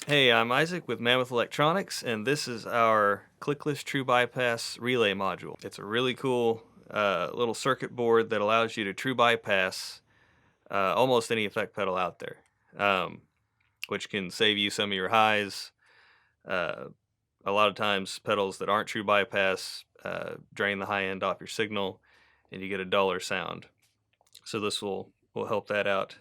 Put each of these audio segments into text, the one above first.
Hey, I'm Isaac with Mammoth Electronics, and this is our clickless true bypass relay module. It's a really cool little circuit board that allows you to true bypass almost any effect pedal out there, um, which can save you some of your highs. Uh, a lot of times, pedals that aren't true bypass drain the high end off your signal, and you get a duller sound. So this will help that out.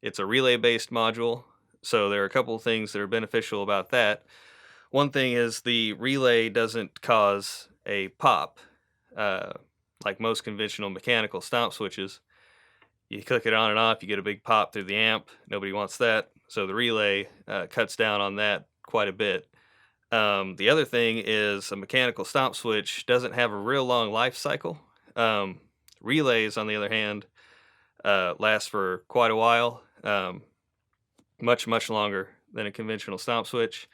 It's a relay-based module, so there are a couple of things that are beneficial about that. One thing is the relay doesn't cause a pop, uh, like most conventional mechanical stomp switches. You click it on and off, you get a big pop through the amp. Nobody wants that, so the relay cuts down on that quite a bit. The other thing is a mechanical stomp switch doesn't have a real long life cycle. Um, Relays, on the other hand, last for quite a while. Much longer than a conventional stomp switch.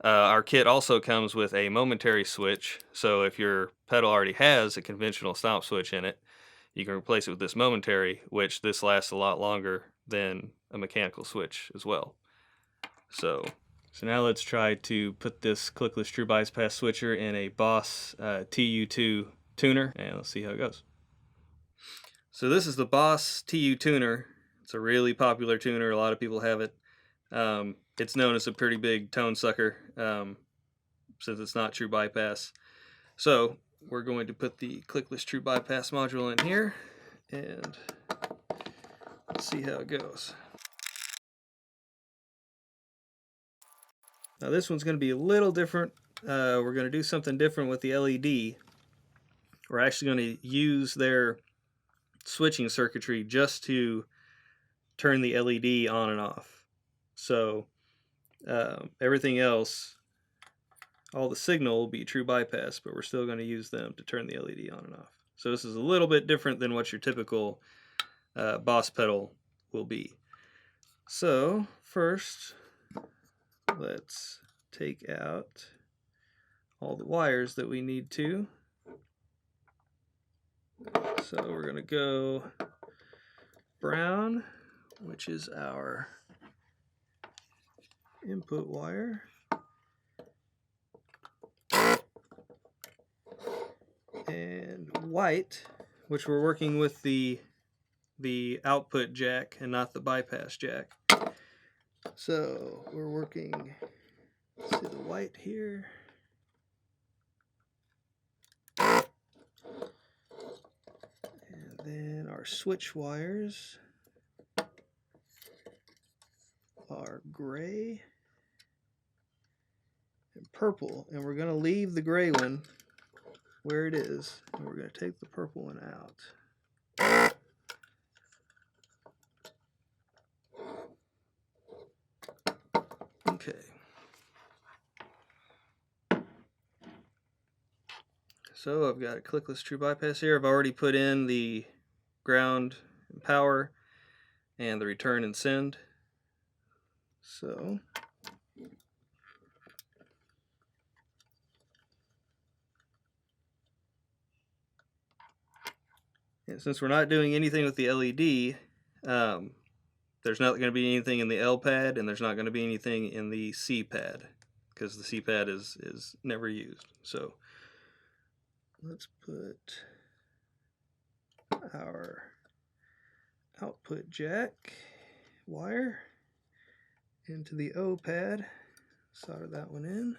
Our kit also comes with a momentary switch, so if your pedal already has a conventional stomp switch in it, you can replace it with this momentary, which this lasts a lot longer than a mechanical switch as well. So now let's try to put this clickless true bypass switcher in a Boss TU-2 tuner, and let's see how it goes. So this is the Boss TU tuner. It's a really popular tuner. A lot of people have it. It's known as a pretty big tone sucker since it's not true bypass. So we're going to put the clickless true bypass module in here and see how it goes. Now this one's going to be a little different. We're going to do something different with the LED. We're actually going to use their switching circuitry just to turn the LED on and off. So everything else, all the signal will be true bypass, but we're still going to use them to turn the LED on and off. So this is a little bit different than what your typical Boss pedal will be. So first, let's take out all the wires that we need to. So we're going to go brown, which is our input wire. And white, which we're working with the output jack and not the bypass jack. So we're working, let's see the white here. And then our switch wires are gray and purple, and we're going to leave the gray one where it is, and we're going to take the purple one out. Okay. So I've got a clickless true bypass here. I've already put in the ground and power and the return and send. So and since we're not doing anything with the LED, there's not going to be anything in the L pad, and there's not going to be anything in the C pad because the C pad is never used. So let's put our output jack wire into the O pad, solder that one in.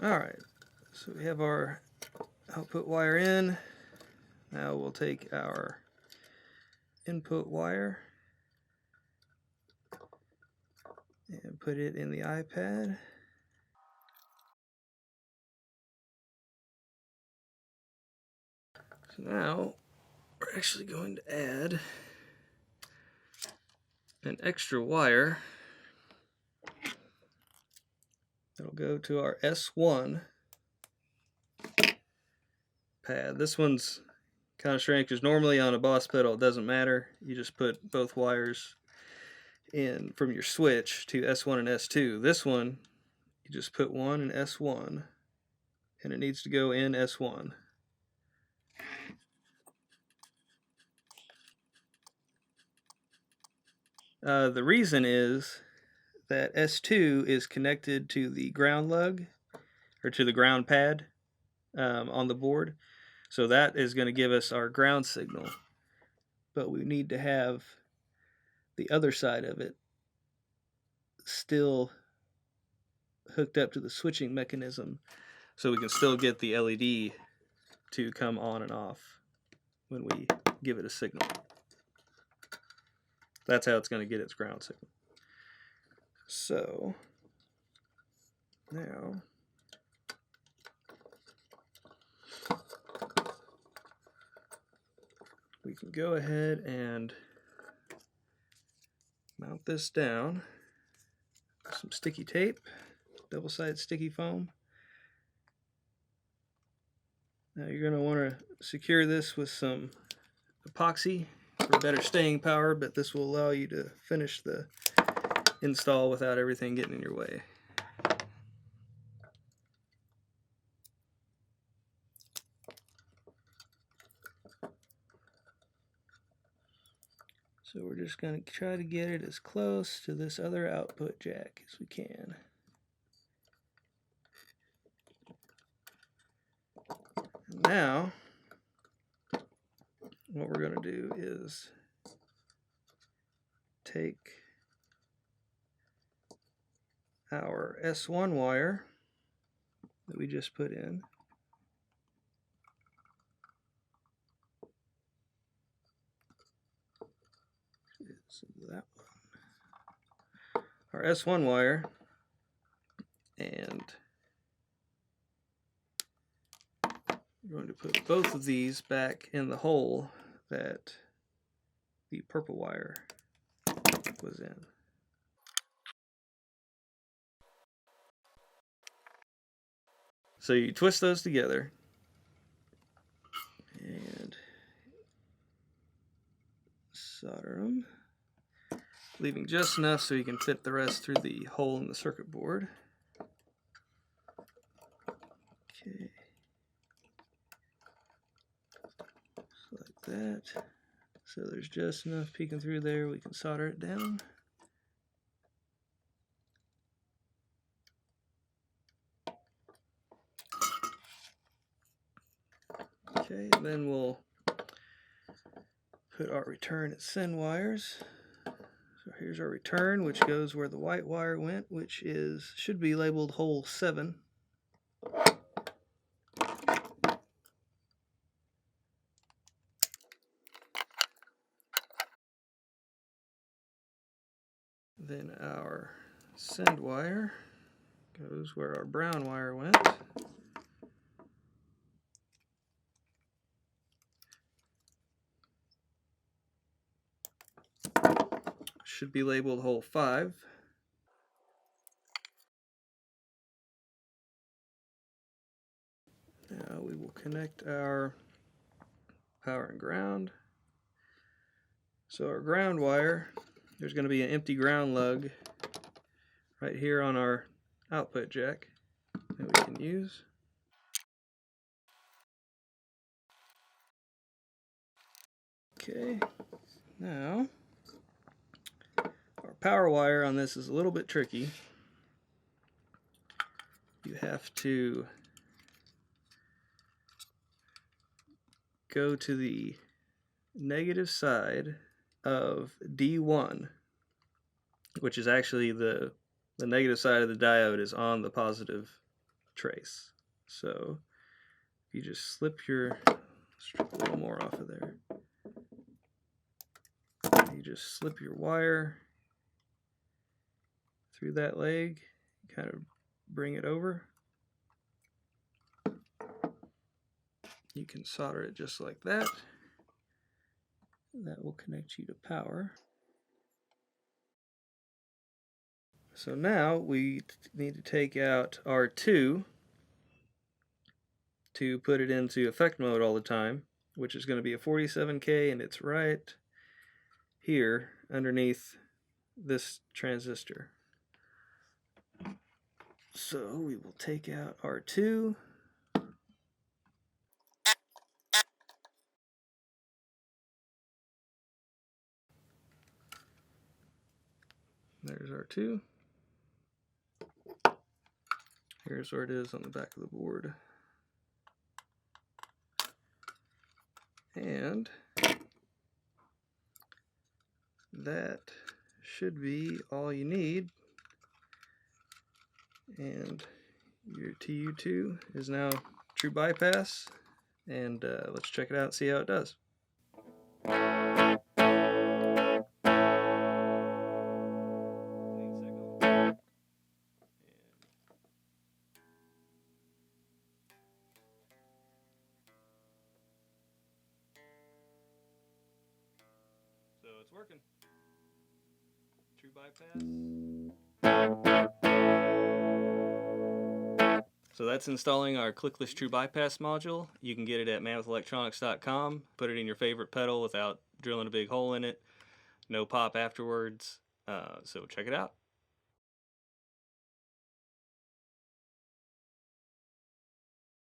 Alright, so we have our output wire in. Now we'll take our input wire and put it in the iPad. So now we're actually going to add an extra wire that'll go to our S1 pad. This one's kind of strange because normally on a Boss pedal it doesn't matter. You just put both wires in from your switch to S1 and S2. This one, you just put one in S1 and it needs to go in S1. The reason is that S2 is connected to the ground lug, or to the ground pad on the board. So that is going to give us our ground signal. But we need to have the other side of it still hooked up to the switching mechanism so we can still get the LED to come on and off when we give it a signal. That's how it's going to get its ground signal. So now we can go ahead and mount this down with some sticky tape, double-sided sticky foam. Now you're going to want to secure this with some epoxy for better staying power, but this will allow you to finish the install without everything getting in your way. So we're just going to try to get it as close to this other output jack as we can. And now, what we're going to do is take our S1 wire that we just put in, so that one, our S1 wire, and we're going to put both of these back in the hole that the purple wire was in. So you twist those together and solder them, leaving just enough so you can fit the rest through the hole in the circuit board. Okay, just like that. So there's just enough peeking through there, we can solder it down. Okay, and then we'll put our return and send wires. So here's our return, which goes where the white wire went, which should be labeled hole 7. Then our send wire goes where our brown wire went. Should be labeled hole 5. Now we will connect our power and ground. So our ground wire, there's going to be an empty ground lug right here on our output jack that we can use. Okay, now our power wire on this is a little bit tricky. You have to go to the negative side of D1, which is actually the negative side of the diode is on the positive trace. So you just slip your, strip a little more off of there. You just slip your wire through that leg, kind of bring it over. You can solder it just like that. That will connect you to power. So now we need to take out R2 to put it into effect mode all the time, which is going to be a 47K, and it's right here underneath this transistor. So we will take out R2. R2. Here's where it is on the back of the board. And that should be all you need. And your TU-2 is now true bypass. And let's check it out and see how it does. So it's working. True bypass. So that's installing our clickless true bypass module. You can get it at mammothtelectronics.com. Put it in your favorite pedal without drilling a big hole in it. No pop afterwards. So check it out.